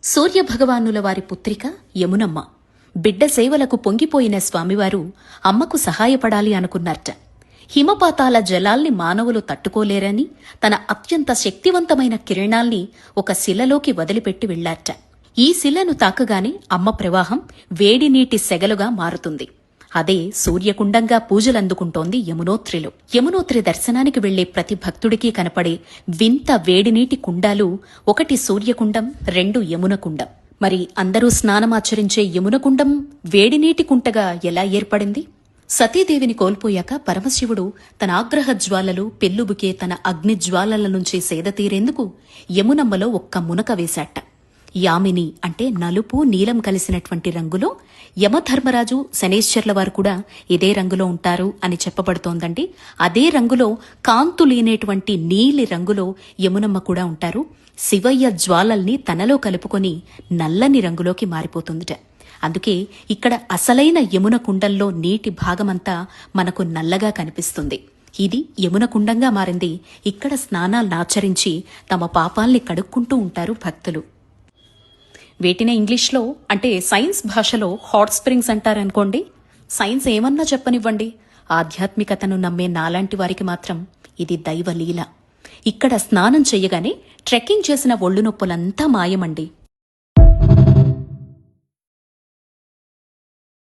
సూర్యభగవానుల వారి పుత్రిక యమునమ్మ. బిడ్డ సేవలకు పొంగిపోయిన స్వామివారు అమ్మకు సహాయపడాలి అనుకున్నారట. హిమపాతాల జలాల్ని మానవులు తట్టుకోలేరని తన అత్యంత శక్తివంతమైన కిరణాల్ని ఒక శిలలోకి వదిలిపెట్టి వెళ్లారట. ఈ శిలను తాకగానే అమ్మ ప్రవాహం వేడినీటి సెగలుగా మారుతుంది. అదే సూర్యకుండంగా పూజలందుకుంటోంది యమునోత్రిలో. యమునోత్రి దర్శనానికి వెళ్లే ప్రతి భక్తుడికి కనపడే వింత వేడినీటి కుండాలు, ఒకటి సూర్యకుండం, 2 యమునకుండం. మరి అందరూ స్నానమాచరించే యమునకుండం వేడినీటి కుంటగా ఎలా ఏర్పడింది? సతీదేవిని కోల్పోయాక పరమశివుడు తన ఆగ్రహ జ్వాలలు పెల్లుబుకే తన అగ్నిజ్వాలల నుంచి సేద తీరేందుకు యమునమ్మలో ఒక్క మునక వేశాట. యామిని అంటే నలుపు నీలం కలిసినటువంటి రంగులో యమధర్మరాజు శనేశ్వర్ల వారు కూడా ఇదే రంగులో ఉంటారు అని చెప్పబడుతోందండి. అదే రంగులో కాంతులీనేటువంటి నీలి రంగులో యమునమ్మ కూడా ఉంటారు. శివయ్య జ్వాలల్ని తనలో కలుపుకొని నల్లని రంగులోకి మారిపోతుందిట. అందుకే ఇక్కడ అసలైన యమున కుండంలో నీటి భాగమంతా మనకు నల్లగా కనిపిస్తుంది. ఇది యమున కుండంగా మారింది. ఇక్కడ స్నానాలనాచరించి తమ పాపాల్ని కడుక్కుంటూ ఉంటారు భక్తులు. వీటినే ఇంగ్లీష్లో అంటే సైన్స్ భాషలో హాట్ స్ప్రింగ్స్ అంటారనుకోండి. సైన్స్ ఏమన్నా చెప్పనివ్వండి, ఆధ్యాత్మికతను నమ్మే నాలాంటి వారికి మాత్రం ఇది దైవలీల. ఇక్కడ స్నానం చెయ్యగానే ట్రెక్కింగ్ చేసిన ఒళ్ళు నొప్పులంతా మాయమండి.